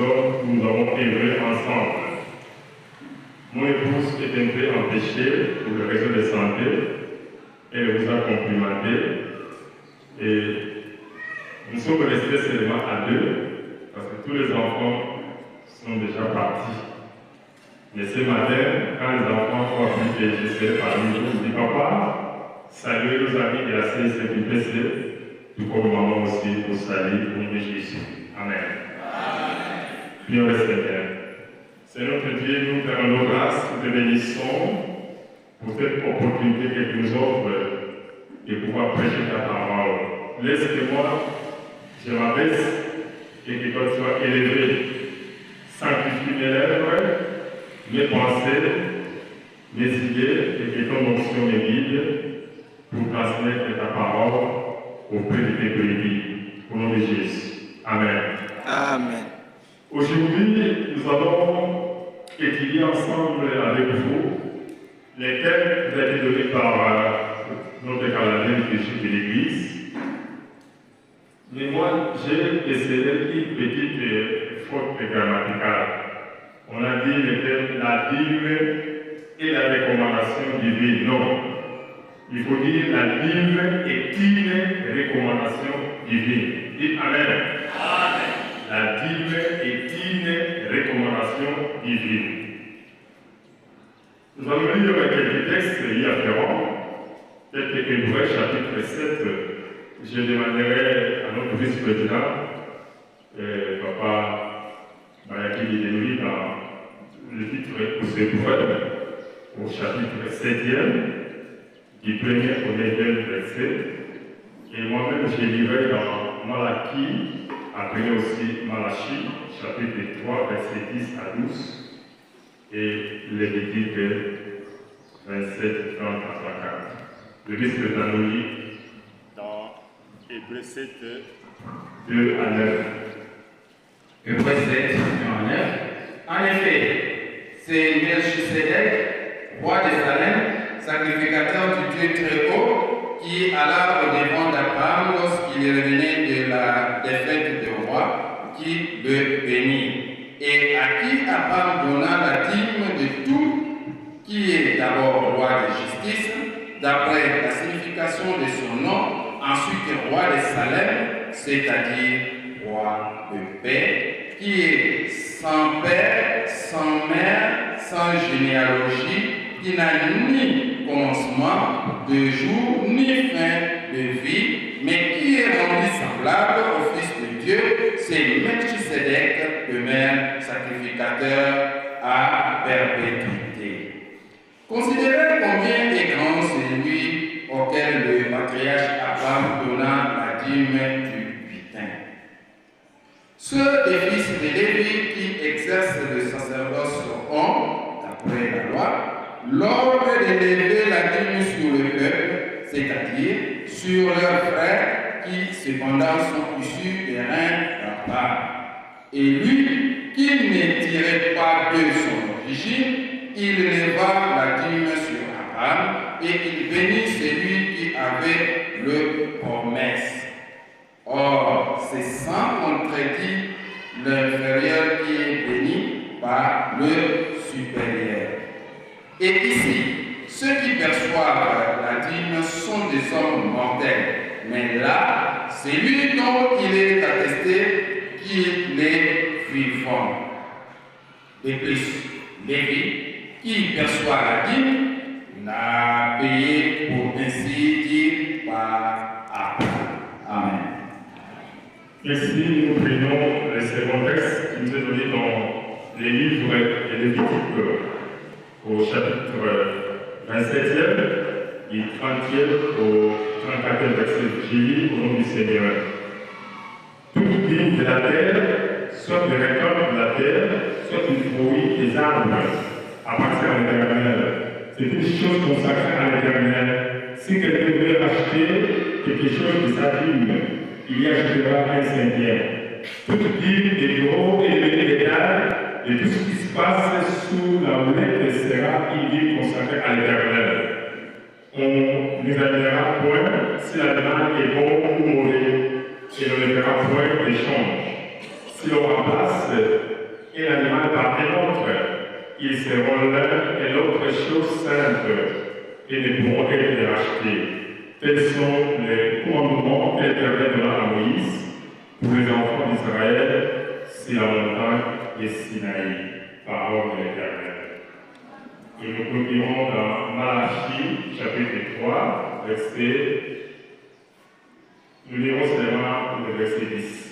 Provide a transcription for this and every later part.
hommes, nous avons œuvré ensemble. Mon épouse est un peu empêchée pour le réseau de santé. Elle vous a complimenté. Et nous sommes restés seulement à deux, parce que tous les enfants sont déjà partis. Mais ce matin, quand les enfants ont appris que je serai parmi nous, je dis papa, saluez nos amis de la CSPPC, tout comme maman aussi vous salue au nom de Jésus. Amen. Prions le Seigneur. Seigneur notre Dieu, nous te rendons grâce, nous te bénissons pour cette opportunité que tu nous offres de pouvoir prêcher ta parole. Laisse que moi, je m'abaisse et que toi tu sois élevé. Sanctifie mes lèvres, mes pensées, mes idées et que ton onction me guide pour transmettre ta parole auprès de tes brebis. Au nom de Jésus. Amen. Amen. Aujourd'hui, nous allons étudier ensemble avec vous les thèmes qui ont été donnés par notre calendrier de l'Église. Mais moi, j'ai essayé une petite faute grammaticale. On a dit le thème la dîme et la recommandation divine. Non. Il faut dire la dîme est une recommandation divine. Dites Amen. Amen. La dîme est une recommandation divine. Nous allons lire quelques textes y afférents, tels que Hébreux chapitre 7. Je demanderai à notre vice-président, Papa Mayaki Didenoui, dans le titre pour ce Hébreux, au chapitre 7e, du 1er au 9e verset. Et moi-même, je lirai dans Malachie, après aussi Malachie, chapitre 3, verset 10 à 12, et Lévitique 27, 30 à 34. Le vice-président nous lit dans Hébreux 7, 2 à 9. Hébreux 7, 1 à 9. En effet, c'est Melchisedec, roi de Salem, sacrificateur du Dieu très haut, qui alla au-devant d'Abraham lorsqu'il revenait de la défaite du roi, qui le bénit, et à qui Abraham donna la dîme de tout, qui est d'abord roi de justice, d'après la signification de son nom, ensuite roi de Salem, c'est-à-dire roi de paix, qui est sans père, sans mère, sans généalogie, qui n'a ni commencement de jour, ni fin de vie, mais qui est rendu semblable au Fils de Dieu, c'est Melchisedec, le même sacrificateur à perpétuité. Considérez combien est grand celui auquel le patriarche Abraham donna la dîme du butin. Ceux des fils de Lévi qui exercent le sacerdoce ont, d'après la loi, l'ordre d'élever la dîme sur le peuple, c'est-à-dire sur leurs frères qui cependant sont issus des reins d'Abraham. Et lui, qui ne tirait pas de son origine, il leva la dîme sur Abraham et il bénit celui qui avait le promesse. Or, c'est sans contredit l'inférieur qui est béni par le supérieur. Et ici, ceux qui perçoivent la dîme sont des hommes mortels, mais là, c'est lui dont il est attesté qu'il est vivant. De plus, Lévi, qui perçoit la dîme, n'a payé pour ainsi dire par Abraham. Amen. Ici, nous prenons le second texte qui nous est donné dans les livres et Lévitique au chapitre 27e, du 30e au 34e verset. J'ai lu au nom du Seigneur. Toute dîme de la terre, soit des récoltes de la terre, soit du fruit des arbres, appartient à l'Éternel. C'est une chose consacrée à l'Éternel. Si quelqu'un veut acheter quelque chose de sa dîme, il y ajoutera un cinquième. Toute dîme des gros et des bétail, et tout ce qui se passe sous la houlette sera une dîme consacrée à l'Éternel. On n'examinera point si l'animal est bon ou mauvais, et on ne fera point d'échange. Si l'on remplace un animal par un autre, ils seront l'un et l'autre chose sainte et ne pourront être rachetés. Tels sont les commandements que l'Éternel donna à Moïse pour les enfants d'Israël sur la montagne de Sinaï, parole de l'Éternel. Et nous continuons dans Malachie, chapitre 3, verset. Nous lirons seulement le verset 10.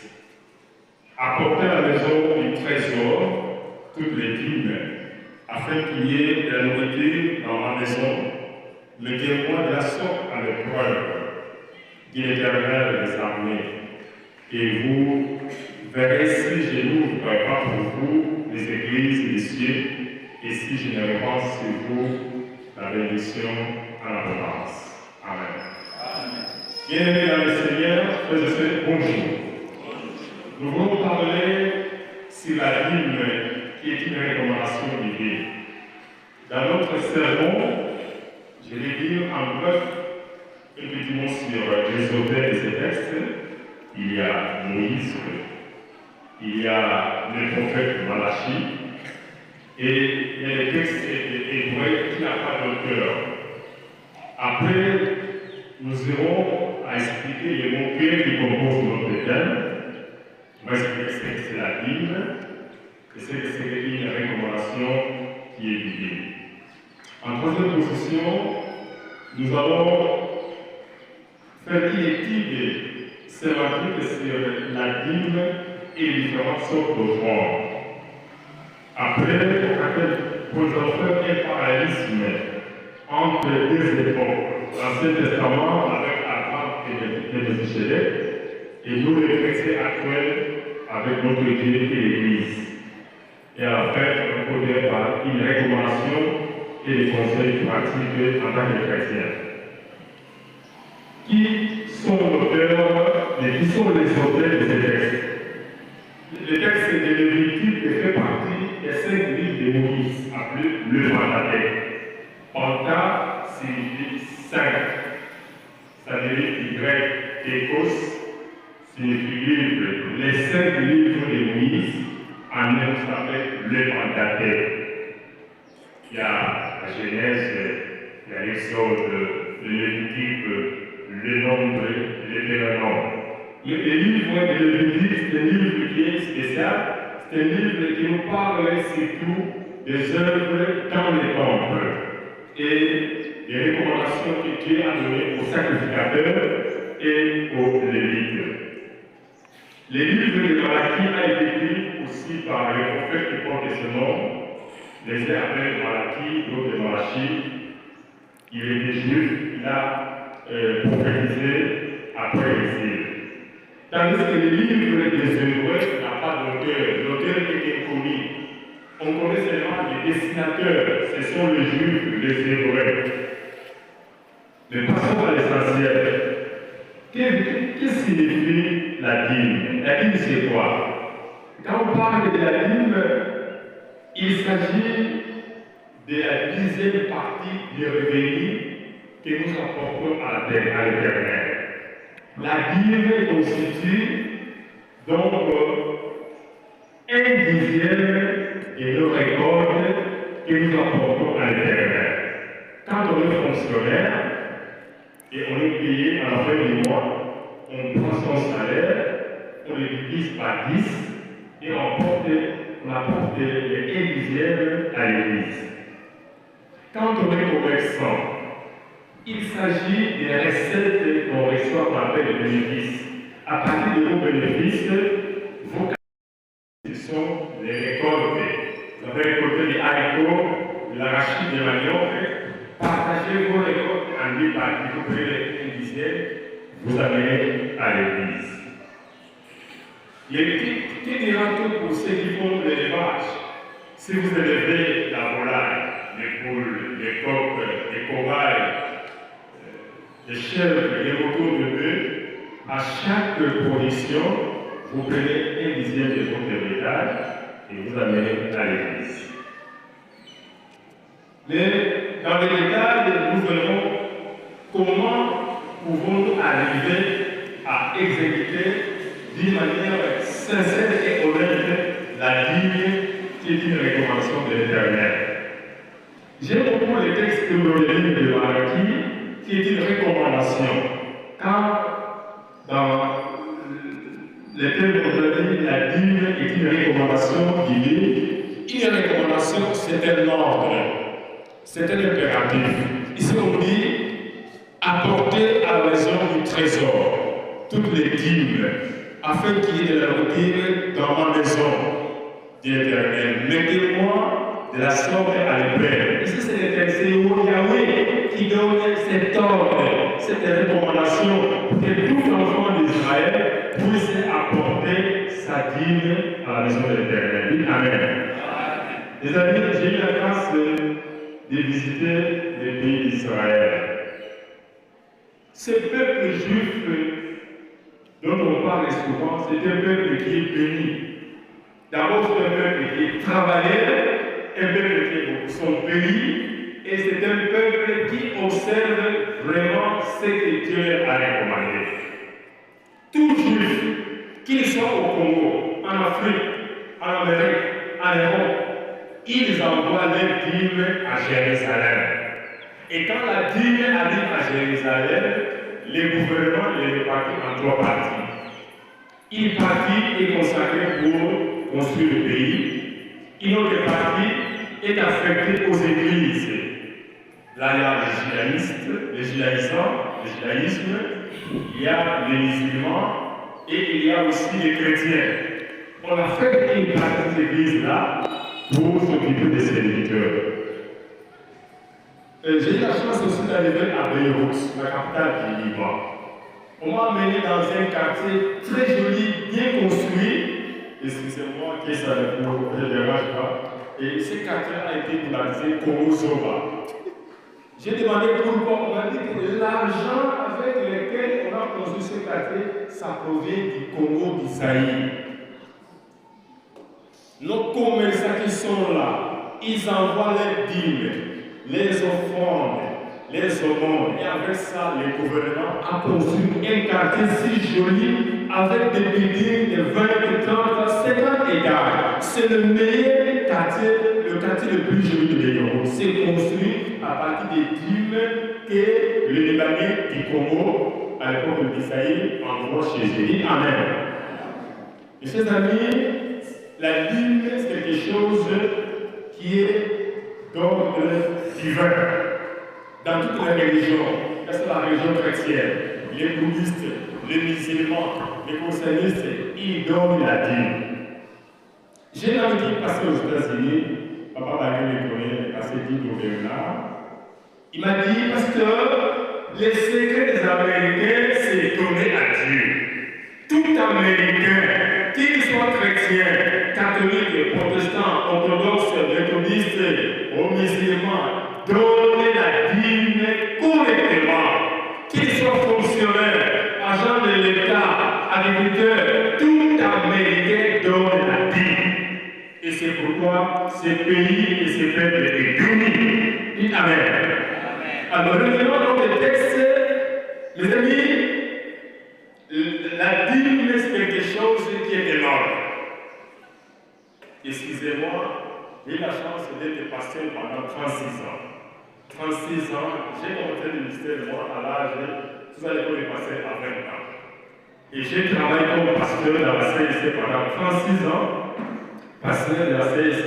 Apportez à la maison du trésor toutes les dîmes, afin qu'il y ait de la nourriture dans ma maison. Mettez-moi de la sorte à l'épreuve, dit l'Éternel des armées, et vous verrez si je n'ouvre pas pour vous les églises des cieux, et si je ne répands sur vous la bénédiction en abondance. Amen. Bien-aimés dans le Seigneur, frères et sœurs, bonjour. Nous voulons parler sur la dîme qui est une recommandation divine. Dans notre sermon, je vais dire en bref un petit mot sur les auteurs de ces textes. Il y a Moïse, il y a le prophète Malachie, et il y a les textes hébreux qui n'ont pas d'auteur. Après, nous irons à expliquer les mots-clés qui composent notre thème. On va expliquer ce que c'est la Bible et ce que c'est une recommandation qui est divine. En troisième position, nous allons faire une étude sémantique sur la Bible et les différentes sortes d'offrandes. Après, nous allons faire un parallélisme entre deux époques, l'Ancien Testament avec Abraham et Melchisédek, et nous les chrétiens actuels avec notre Dieu et l'Église. Et à la fin, on pourrait par une recommandation et des conseils pratiques en tant que chrétiens. Qui sont l'auteur et qui sont les auteurs de ces textes? Le texte de Lévitique fait partie des 5 livres de Moïse, appelés le Pentateuque. Panta signifie 5. Ça dérive du grec écos, signifie livre. Les 5 livres de Moïse, en un s'appelle le Pentateuque. Il y a la Genèse, il y a l'Exode, le Lévitique, le Nombre, le Deutéronome. Le livre de Lévitique, c'est un livre qui est spécial, c'est un livre qui nous parle surtout des œuvres dans les temples et des recommandations que Dieu a données aux sacrificateurs et aux Lévites. Le livre de Malachie a été écrit aussi par les prophètes qui portent ce nom. Les uns appellent Malachie, d'autres Malachie. Il était juif, il a prophétisé après l'exil. Tandis que le livre des Hébreux n'a pas d'auteur. L'auteur est inconnu. On connaît seulement les dessinateurs, ce sont les Juifs, les Hébreux. Mais passons à l'essentiel. Que signifie la dîme? La dîme, c'est quoi? Quand on parle de la dîme, il s'agit de la 10e partie du revenu que nous apportons à l'Éternel. La dîme constitue donc 1/10 de nos récoltes que nous apportons à l'Éternel. Quand on est fonctionnaire et on est payé à la fin du mois, on prend son salaire, on le divise par 10 et on apporte les 1/10 à l'Église. Quand on est commerçant, il s'agit des recettes qu'on reçoit par appel de bénéfices. À partir de vos bénéfices, ce sont les récoltes. Vous avez récolté des haricots, de l'arachide, des manioc. Partagez vos récoltes en 10 parties. Vous prenez 1/10, vous amenez à l'église. Qui dira que pour ceux qui font l'élevage, si vous élevez la volaille, les poules, les coqs, les cobayes, les chèvres, les moutons de bœufs, à chaque production, vous prenez 1/10 de votre bétail et vous amenez à l'église. Mais dans les détails, nous verrons comment pouvons-nous arriver à exécuter d'une manière sincère et honnête le texte de l'Origine de Malachie, qui est une recommandation. Car dans les termes aujourd'hui, la dîme est une recommandation divine. Une recommandation, c'est un ordre, c'est un impératif. Ici, on dit apporter à la maison du trésor toutes les dîmes, afin qu'il y ait de la routine dans ma maison, dit l'Éternel. Mettez-moi de la sorte à l'épée. Ici, c'est Yahweh qui donne cet ordre, cette recommandation pour que tout enfant d'Israël puisse apporter sa dîme à la maison de l'Éternel. Amen. Les amis, j'ai eu la grâce de visiter le pays d'Israël. Ce peuple juif dont on parle souvent, c'est un peuple qui est béni. D'abord, c'est un peuple qui est travailleur, un peuple qui est son pays, et c'est un peuple qui observe vraiment ce que Dieu a recommandé. Tout juif, qu'il soit au Congo, en Afrique, en Amérique, en Europe, ils envoient leur dîme à Jérusalem. Et quand la dîme arrive à Jérusalem, le gouvernement les répartit en 3 parties. Une partie est consacrée pour construire le pays. Une autre partie est affectée aux églises. Là, il y a les judaïsme, il y a les musulmans et il y a aussi les chrétiens. On affecte une partie des églises là pour s'occuper des serviteurs. J'ai eu la chance aussi d'arriver à Beyrouth, la capitale du Liban. On m'a amené dans un quartier très joli, bien construit. Excusez-moi que ça ne dérange pas. Et ce quartier a été baptisé Congo-Zoba. J'ai demandé pourquoi. On m'a dit que l'argent avec lequel on a construit ce quartier, ça provient du Congo d'Isaïe. Nos commerçants qui sont là, ils envoient les dîmes, les offrandes, les aumônes. Et avec ça, le gouvernement a construit un quartier si joli avec des buildings de 20, de 30, 50 étages. C'est le meilleur quartier, le quartier le plus joli de Beyrouth. C'est construit à partir des dîmes que le Libanais du Congo, à l'époque d'Isaïe, envoie chez Jésus. Amen. Mes chers amis, la dîme, c'est quelque chose qui est d'ordre divin. Dans toutes les religions, c'est la religion chrétienne, les bouddhistes, les musulmans, les concernistes, ils donnent la dîme. J'ai un ami qui est passé aux États-Unis, papa Bagay me connaît, passé dit au Bernard. Il m'a dit, parce que les secrets des Américains, c'est donner à Dieu. Tout Américain, qu'il soit chrétien, catholique, protestant, orthodoxe, méthodiste, ou musulman, donner la dîme correctement. Qu'il soit fonctionnaire, agent de l'État, agriculteur, tout Américain donne la dîme. Et c'est pourquoi ce pays et ce peuple est béni. Dites Amen. Alors, revenons dans le texte, mes amis. La dîme, c'est quelque chose qui est énorme. Excusez-moi, j'ai eu la chance d'être pasteur pendant 36 ans. 36 ans, j'ai commencé le ministère, moi, à l'âge, tout à l'école de pasteur à 20 ans. Et j'ai travaillé comme pasteur dans la CSC pendant 36 ans, pasteur de la CSC.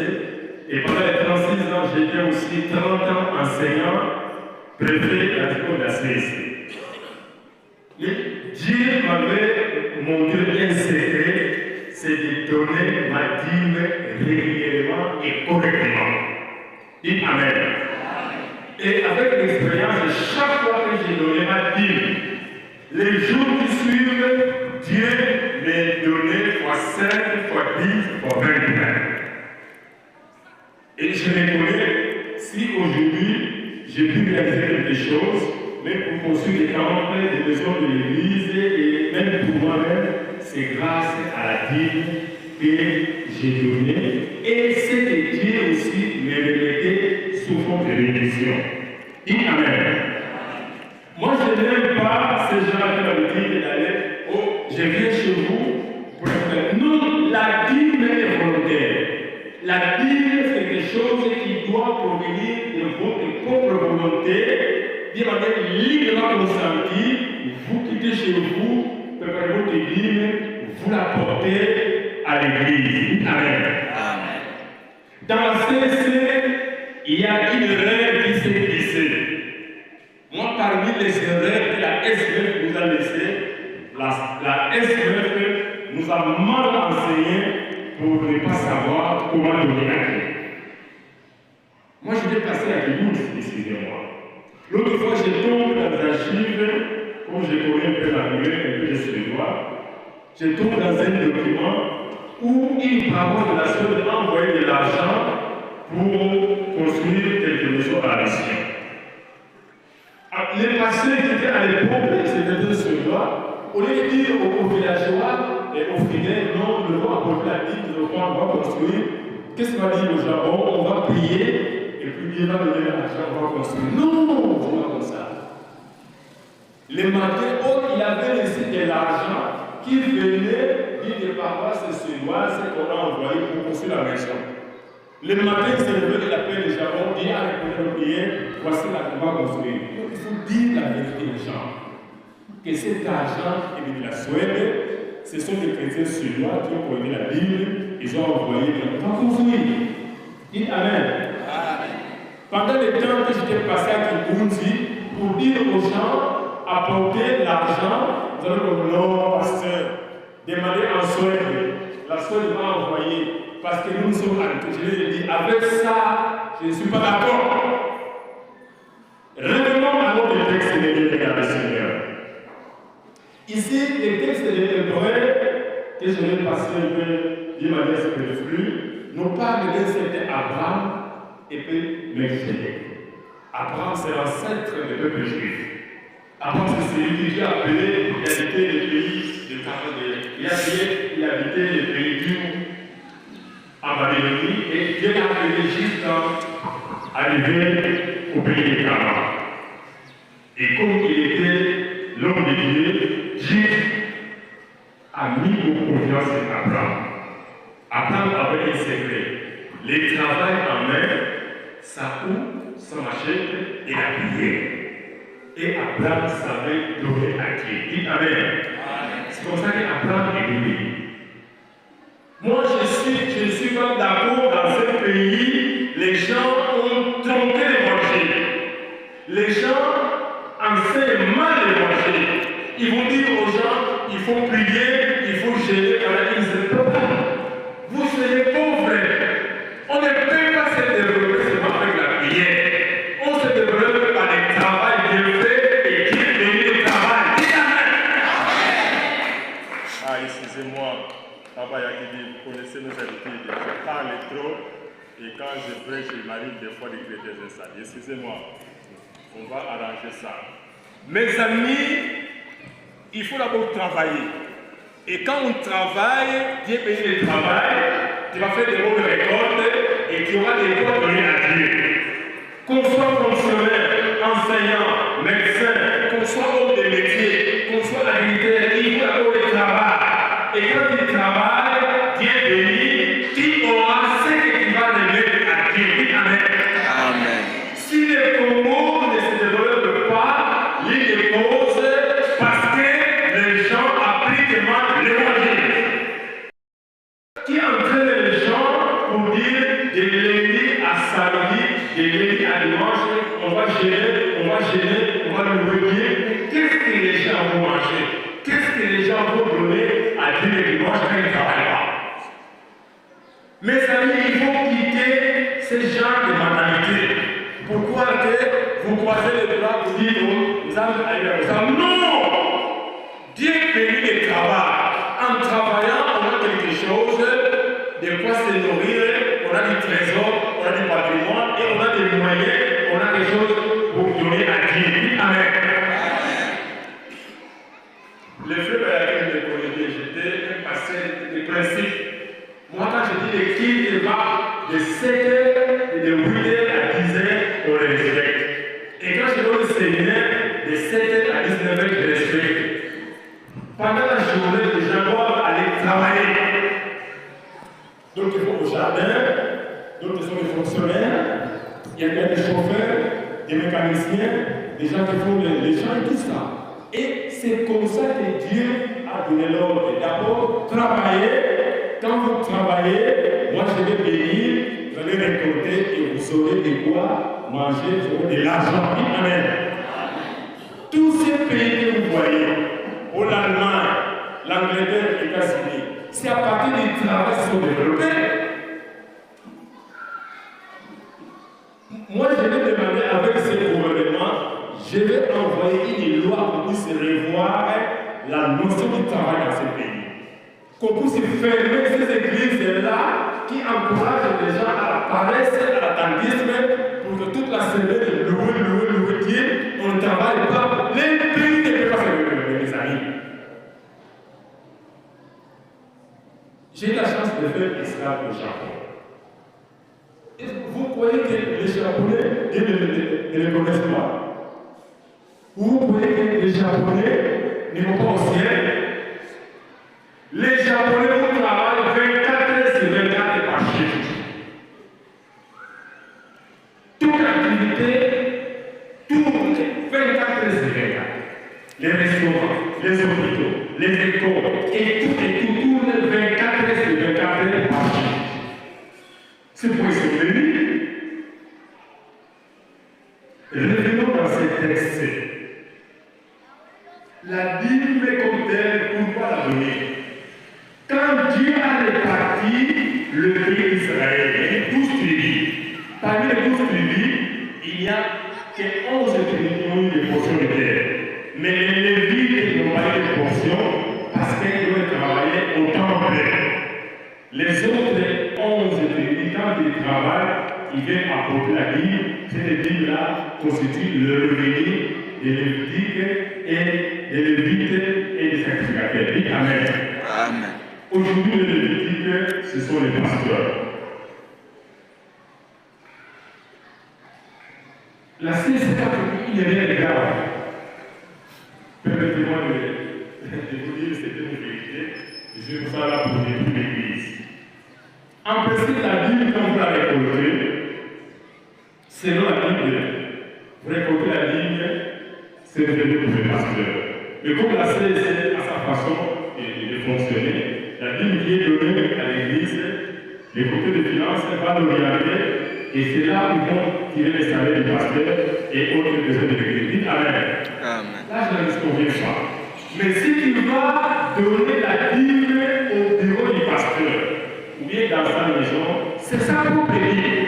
Et pendant les 36 ans, j'étais aussi 30 ans enseignant, préfet à l'école de la CSC. Et Dieu m'avait montré un secret, c'est de donner ma dîme régulièrement et correctement. Dites Amen. Et avec l'expérience, chaque fois que j'ai donné ma dîme, les jours qui suivent, Dieu m'a donné fois 5, fois 10, fois 20. Et je me connais, si aujourd'hui j'ai pu réaliser quelque chose, même pour construire des temples, des maisons de l'église, et même pour moi-même, c'est grâce à la dîme que j'ai donnée. Et c'est que Dieu aussi me remettait sous forme de bénédiction. Dites Amen. Moi, je n'aime pas ces gens qui ont l'habitude d'aller, oh, je viens chez vous pour faire. Non, la dîme est volontaire. La dîme, c'est quelque chose qui doit provenir de votre propre de manière librement consentie, vous quittez chez vous, préparez votre église, vous la portez à l'église. Amen. Dans la CC, il y a une erreur qui s'est glissée. Moi, parmi les erreurs que la SEF nous a laissées, la SEF nous a mal enseigné pour ne pas savoir comment donner à Dieu. Moi, j'étais passé à Toulouse, excusez-moi. L'autre fois, je tombe dans les archives, comme je connais un peu l'anglais, un peu le suédois, je tombe dans un document où il parle de la chose d'envoyer de l'argent pour construire quelque chose à la mission. Les pasteurs qui étaient à l'époque, c'était des suédois, au lieu de dire aux villageois et aux fidèles, non, nous devons apporter la dîme, nous devons construire. Qu'est-ce qu'on va dire au Japon? On va prier, et puis Dieu va donner l'argent, on va construire. Non, c'est pas comme ça. Les matins, il avait laissé de l'argent qui venait d'une paroisse suédoise qu'on a envoyé pour construire la maison. Le matin, c'est levé, il appelle les Japon, Dieu a répondu aux prières, voici la qu'on va construire. Donc il faut dire la vérité aux gens. Que cet argent est venu de la Suède, ce sont des chrétiens suédois qui ont donné la Bible, ils ont envoyé, on va construire. Dites Amen. Pendant le temps que j'étais passé à Kibundi, pour dire aux gens, apporter l'argent, vous allez dire non, pasteur, demandez en Suède. La Suède m'a envoyé, parce que nous sommes entrés. Je lui ai dit, avec ça, je ne suis pas d'accord. Revenons à notre texte de l'Église, Seigneur. Ici, les textes de l'Hébreu, que je vais passer un peu d'une manière superflue, nous parlent d'un certain Abraham et puis Melchizedek. Abraham, c'est l'ancêtre du peuple juif. Abraham, c'est celui qui Dieu a appelé, il habitait le pays de Canaan. Il habitait le pays du en Babylonie et Dieu l'a appelé juste arrivé au pays de Canaan. Et comme il était l'homme de Dieu, Dieu a mis aux confiance Abraham. Abraham avait un secret. Le travail en main, sa houe, sa machette et la prière. Et Abraham savait donner à Dieu. Dites Amen. C'est comme ça qu'Abraham est venu. Moi, je ne suis pas d'accord dans ce pays. Les gens ont trompé l'évangile. Les gens enseignent mal l'évangile. Ils vont dire aux gens, il faut prier, il faut gêner. Ils disent, vous serez pauvres. On ne peut pas se développer seulement avec la prière. On se développe par le travail bien fait et Dieu bénit le travail. Dis Amen. Ah, excusez-moi, Papa Yakidi, vous connaissez nos habitudes. Je parle trop et quand je prêche, il m'arrive des fois de créer des ça. Excusez-moi, on va arranger ça. Mes amis, il faut d'abord travailler. Et quand on travaille, Dieu bénit le travail, tu vas faire des bonnes récoltes et tu auras des droits donnés à Dieu. Qu'on soit fonctionnaire, enseignant, médecin, qu'on soit homme de métier, qu'on soit agriculteur, il faut d'abord le travail. Et quand tu travailles, Dieu bénit, tu auras ce que tu vas remettre à Dieu. Amen. Amen. Si le Congo ne se développe pas, il dépose parce que les gens appliquent mal l'évangile. Qui entraîne les gens pour dire de lundi à samedi, de lundi à dimanche, on va gêner, on va nous replier. Qu'est-ce que les gens vont manger? Qu'est-ce que les gens vont donner à Dieu le dimanche quand ils ne travaillent pas? Mes amis, il faut quitter ce genre de mentalité. Pourquoi que vous croisez les bras, vous dites, nous allons aller vers ça? Non! Dieu bénit le travail. En travaillant, on a quelque chose de quoi se nourrir, on a du trésor, on a du patrimoine et on a des moyens, on a quelque chose pour donner à Dieu. Amen. Le frère à laquelle je connais, j'étais un pasteur de principe. Moi, quand je dis l'équipe de va de 7h et de 8h à 10h, on le respecte. Et quand je vais au séminaire, de 7h à 19h, je respecte. Pendant la journée, les gens doivent aller travailler. D'autres vont au jardin, d'autres sont des fonctionnaires, il y a des chauffeurs, des mécaniciens, des gens qui font les gens et tout ça. Et c'est comme ça que Dieu a donné l'ordre. D'abord, travaillez. Quand vous travaillez, moi je vais bénir, vous allez récolter et vous aurez de quoi manger, vous aurez de l'argent. Amen. Tous ces pays que vous voyez, l'Allemagne, l'Angleterre, les États-Unis, c'est à partir du travail qu'ils sont développés. Moi, je vais demander avec ce gouvernement, je vais envoyer une loi pour puisse revoir la notion du travail dans ce pays. Qu'on puisse fermer ces églises-là qui encouragent les gens à la paresse, à l'attentisme, pour que toute la semaine, louer Dieu, on ne travaille pas. Les pays ne peuvent pas se réveiller, mes amis. J'ai eu la chance de faire Israël au Japon. Et vous croyez que les Japonais ne les connaissent pas? Vous croyez que les Japonais ne vont pas au ciel? Les Japonais vont travailler 24 heures sur 24 par shift. Toute activité tourne 24 heures sur 24. Les restaurants, les hôpitaux, les écoles, et tout tourne 24 heures sur 24 heures par shift. C'est pour se bénir. Revenons dans ces textes. La Bible comme telle, pourquoi la donner? Quand Dieu a réparti le pays d'Israël, les 12 tribus, parmi les 12 tribus, il n'y a que 11 tribus qui ont eu des portions de terre. Mais les Lévites n'ont pas eu de portions parce qu'ils doivent travailler au temple. Les autres 11 tribus, quand ils travaillent, ils viennent apporter la Bible. Cette Bible-là constitue le revenu des Lévitiques et des Lévites et des sacrificateurs. Dites Amen. Amen. Aujourd'hui, les Lévitiques, ce sont les pasteurs. La CSA, il n'y a rien de grave. Permettez-moi de vous dire, c'était une vérité. Je suis pour ça là pour détruire l'Église. En principe, la Bible, quand vous la récoltez, selon la Bible, vous récoltez la Bible, c'est devenu pour les pasteurs. Mais comme la CSA a sa façon de fonctionner, la Bible qui est donnée à l'Église, les côtés de finances va le regarder et c'est là où ils vont tirer les salaires des pasteurs et autres besoins de l'Église. Amen. Amen. Là, je ne me conviens pas. Mais si tu vas donner la Bible au bureau du pasteur ou bien dans sa maison, c'est sa propre Bible.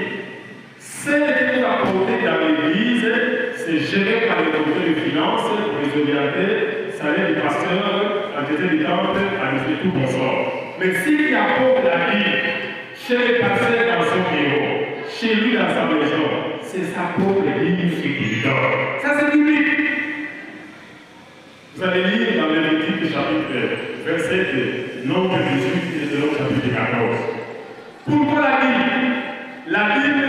Celle que tu vas porter dans l'Église, c'est géré par le comité de finances pour les orienter, salaire du pasteur, entretien du temple, administrer tout consort. Mais s'il apporte la Bible chez le pasteur dans son bureau, chez lui dans sa maison, c'est sa propre Bible qui lui donne. Ça, c'est biblique. Vous allez lire dans Lévitique chapitre verset nombre 18 et de chapitre 14. Pourquoi la Bible? La Bible,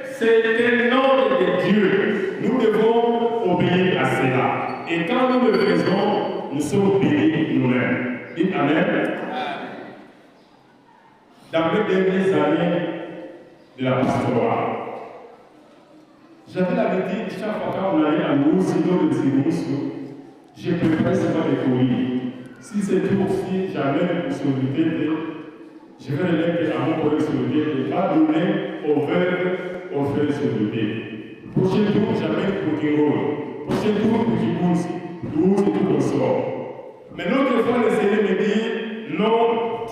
c'est un ordre de Dieu. Nous devons obéir à cela. Et quand nous le faisons, nous sommes bénis nous-mêmes. Dites Amen. Dans les dernières années de la pastorale, j'avais l'habitude, chaque fois qu'on allait à Moussino de Zimoussou, je préparais souvent des colis. Si c'est tout aussi, j'amène une possibilité de. Je vais le mettre à mon collègue sur le pied et pas donner aux veuves, aux frères sur le pied. Prochain tour, j'amène pour Kingo. Prochain tour, pour Kibouzi. Tout et tout consort. Mais l'autre fois, le Seigneur me dit non,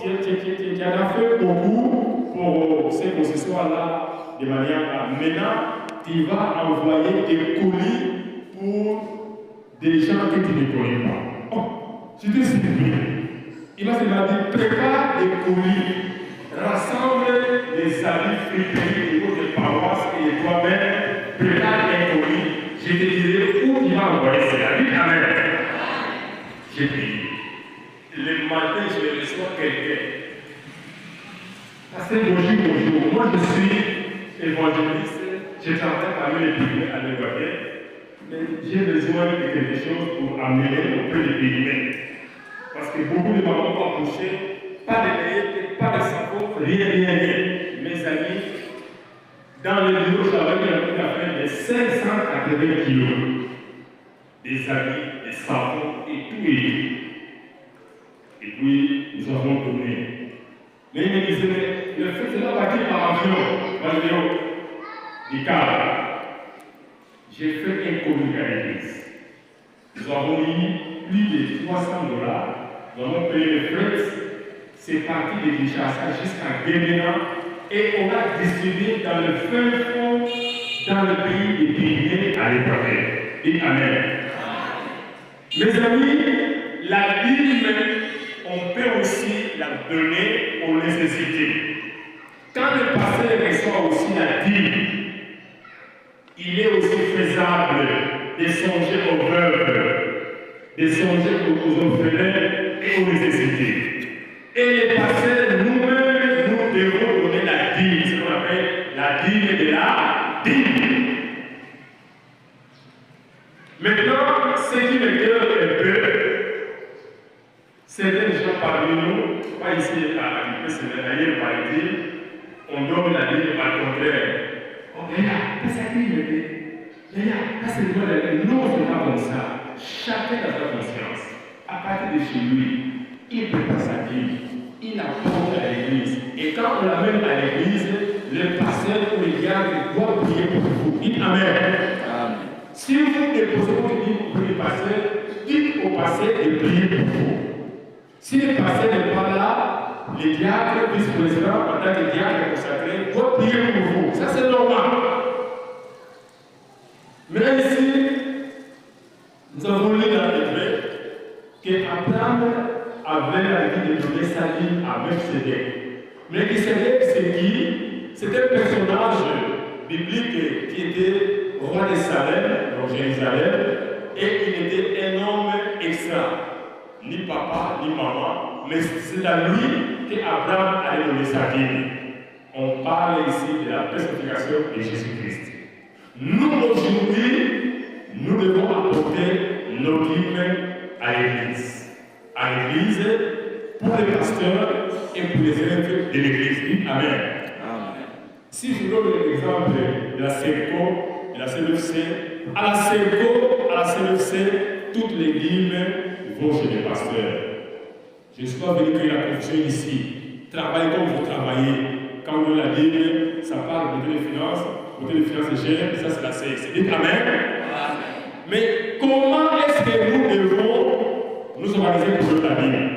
tu en as fait beaucoup pour ces concessoires-là de manière. Maintenant, tu vas envoyer des colis pour des gens que tu ne connais pas. Oh, je te surpris. Il m'a dit, prépare des colis, rassemble les amis friperies de votre paroisse et de toi-même, prépare un colis. Je te dirai où il va envoyer ces amis. Amen. J'ai prié. Le matin, je reçois quelqu'un. Pasteur, bonjour. Moi, je suis évangéliste. Je travaille parmi les privés à l'évangile. Mais j'ai besoin de quelque chose pour amener auprès des périmètres. Parce que beaucoup de mamans ont accouché, pas de paillettes, pas de savon, rien. Mes amis, dans le bureau, je travaille avec une affaire de 580 kilos. des habits, des savons et tout. Et puis, nous avons tourné. Mais il me disait, mais le fait de la partie par avion, du cadre. J'ai fait un communiqué à l'église. Nous avons mis plus de $300. Nous avons payé les frais. C'est parti de Kinshasa jusqu'à Guéména. Et on a distribué dans le fin fond, dans le pays des Pyrénées à l'époque. Et Amen. Mes amis, la dîme, on peut aussi la donner aux nécessités. Quand le pasteur reçoit aussi la dîme, il est aussi faisable de songer aux veuves, de songer aux orphelins et aux nécessités. Et les pasteurs, nous-mêmes, nous devons donner la dîme, ce qu'on appelle la dîme de la dîme. Maintenant, ce qui me cœur un peu, certains gens parmi nous, pas ici à l'Université par dire, on donne la dîme par contraire. Oh, regarde, ça qui me dit. Regarde, c'est le modèle. Non, ce n'est pas comme ça. Chacun a sa conscience. À partir de chez lui, il prépare sa vie. Il apporte à l'église. Et quand on l'amène à l'église, le pasteur ou le garde doit prier pour vous. Dites Amen. Amen. Si vous déposez votre vie pour le pasteur, dites au pasteur de prier pour vous. Si le pasteur n'est pas là, les diacres, vice-présidents, en tant que diacre consacré, doivent prier pour vous. Ça, c'est normal. Mais ici, nous avons lu dans l'Hébreu qu'Abraham avait la vie de donner sa vie avec Sédèque. Mais Sédèque, c'est qui? C'était un personnage biblique qui était roi de Salem, donc Jérusalem, et il était un homme extra. Ni papa, ni maman, mais c'est à lui qu'Abraham allait donner sa vie. On parle ici de la personnification de Jésus-Christ. Nous, aujourd'hui, nous devons apporter nos dîmes à l'Église. À l'Église, pour les pasteurs et pour les élèves de l'Église. Amen. Amen. Si je donne l'exemple de la CERCO, de la CLFC, à la CERCO, à la CLFC, toutes les dîmes vont chez les pasteurs. Je suis pas venu créer la confusion ici. Travaillez comme vous travaillez. Quand on la dîme, ça parle de les finances. Côté des finances gère, ça c'est la CX. Dites Amen. Amen. Mais comment est-ce que nous devons nous organiser pour la dîme?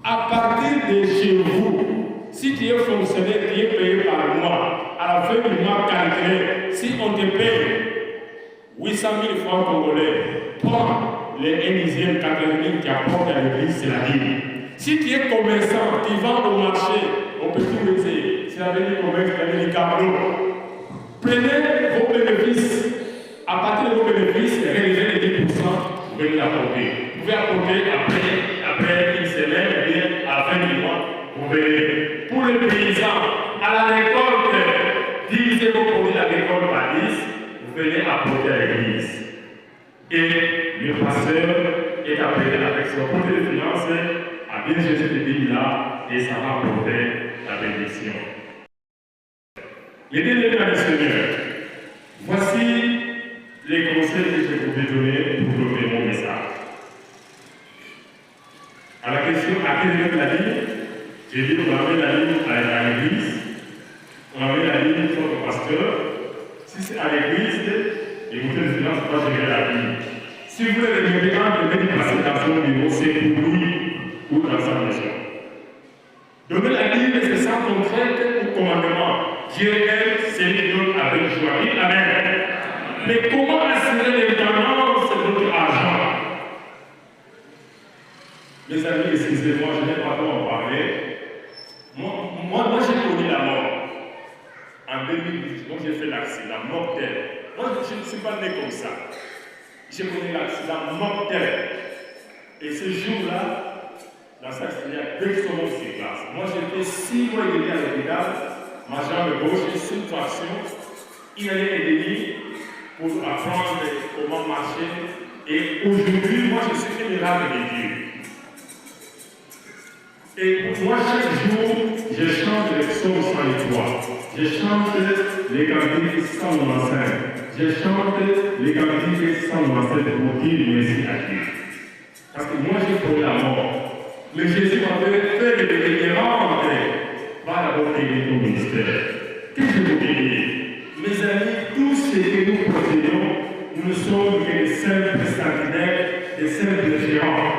À partir de chez vous, si tu es fonctionnaire, tu es payé par mois, à la fin du mois calculé, si on te paye 800 000 francs congolais, prends les 1 dixième, 80 000 qui apportent à l'église, c'est la dîme. Si tu es commerçant, tu vends au marché, au petit métier, c'est la vie commerce, c'est la cablo. Prenez vos bénéfices. À partir de vos bénéfices, réalisez les 10%, vous venez l'apporter. Vous pouvez apporter après une semaine, ou bien à la fin du mois, vous venez. Pour les paysans, à la récolte, divisez vos produits à la récolte par 10, vous venez apporter à l'église. Et le pasteur est appelé avec son côté de finances à bien gérer ces pays-là et ça va apporter la bénédiction. Les bien-aimés du Seigneur, voici les conseils que je pouvais donner pour donner mon message. À la question à quelle heure la ligne, j'ai dit on amène la ligne à l'église, on amène la ligne sur le pasteur. Si c'est à l'église, écoutez le silence, pas gérer la ligne. Si vous voulez le gouvernement de venir passer dans son bureau, c'est pour lui ou dans sa maison. Donner la ligne, c'est sans contrainte ou commandement. Dieu aime, c'est lui donne avec joie. Amen. Mais comment assurer l'indépendance de notre argent? Mes amis, excusez-moi, je n'ai pas trop en parler. Moi j'ai connu la mort. En 2018, quand j'ai fait l'accident mortel. Moi, je ne suis pas né comme ça. J'ai connu l'accident mortel. Et ce jour-là, dans cet accident, il y a 2 secondes sur place. Moi, j'ai fait 6 mois et demi à l'hôpital. Ma jambe gauche est sous traction. Il y a des ennemis pour apprendre comment marcher. Et aujourd'hui, moi, je suis un miracle de Dieu. Et moi, chaque jour, je chante les psaumes 103. Je chante les cantiques 195. je chante les cantiques sans ancêtre pour dire merci à Dieu. Parce que moi, j'ai trouvé la mort. Mais Jésus m'avait fait de me rendre. Va d'abord payer ton ministère. Qu'est-ce que vous payez? Mes amis, tout ce que nous possédons, nous ne sommes que des simples sentinelles, des simples géants.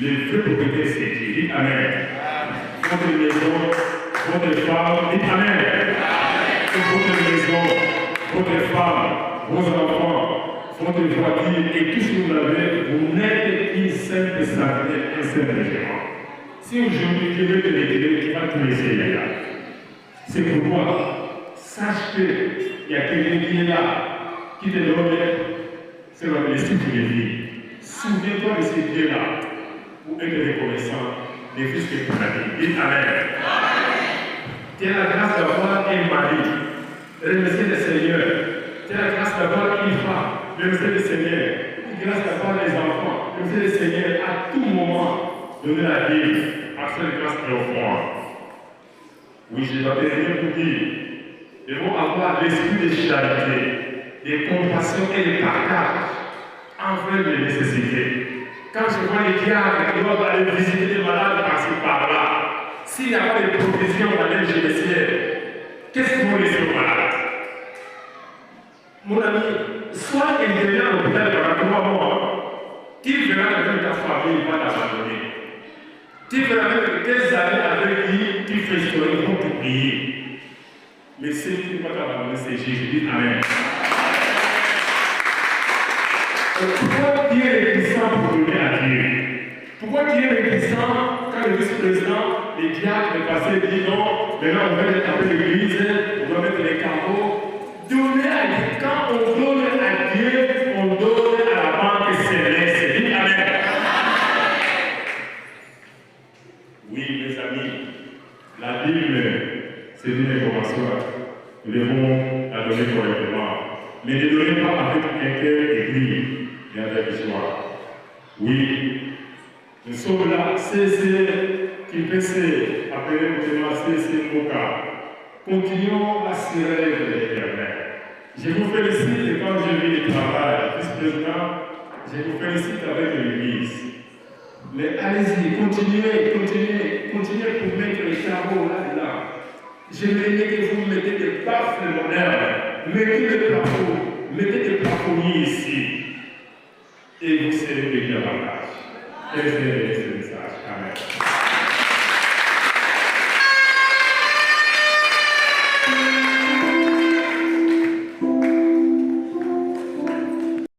Le vrai propriétaire, c'est Dieu. Dites Amen. Votre maison, votre femme, dites Amen. Votre maison, votre femme, vos enfants, votre voiture et tout ce que vous avez, vous n'êtes qu'une simple sentinelle, un simple géant. Si aujourd'hui Dieu veut te libérer, il va te laisser là. C'est pourquoi, sache qu'il y a quelqu'un qui est là, qui te donne, c'est l'esprit de vie. Souviens-toi de ce Dieu-là pour être reconnaissant des fils que tu as dit. Dites Amen. Tu as la grâce d'avoir un mari. Remerciez le Seigneur. Tu as la grâce d'avoir une femme. Remerciez le Seigneur. Tu as la grâce d'avoir les enfants. Remerciez le Seigneur à tout moment. Donnez la vie à cette grâce profonde. Oui, je dois terminer pour dire, nous devons avoir l'esprit de charité, de compassion et de partage envers les nécessités. Quand je vois les diacres qui doivent aller visiter les malades par-ci par-là, s'il n'y a pas de provision dans l'aide judiciaire, qu'est-ce qu'ils vont laisser aux malades? Mon ami, soit il devient à l'hôpital pendant 3 mois, qui verra avec ta famille, il va t'abandonner. Tu verras avec tes amis avec qui tu fais historique, ils vont t'oublier. Mais celui qui ne va t'abandonner, c'est Jésus. Dites Amen. Pourquoi tu es réticent pour donner à Dieu? Pourquoi tu es réticent quand le vice-président, les diacres, les passés disent non, maintenant on va taper l'église, on va mettre les carreaux. Donner à Dieu. Quand on donne à Dieu, on donne à la banque céleste. Dites Amen. Oui, mes amis, la Bible, c'est une information. Nous devons la donner correctement. Mais ne donnez pas avec un cœur aigri et avec joie. Oui, nous sommes là, c'est qui peut s'appeler maintenant c'est Moka. Continuons à serrer l'Éternel. Je vous félicite quand je vis le travail, vice-président, je vous félicite avec l'Église. Mais allez-y, continuez pour mettre les carreaux là-dedans. J'aimerais que vous mettez des baffes modernes, mettez des plafonds, mettez des plafonniers ici. Et vous serez bénis davantage. Quel est ce message? Amen.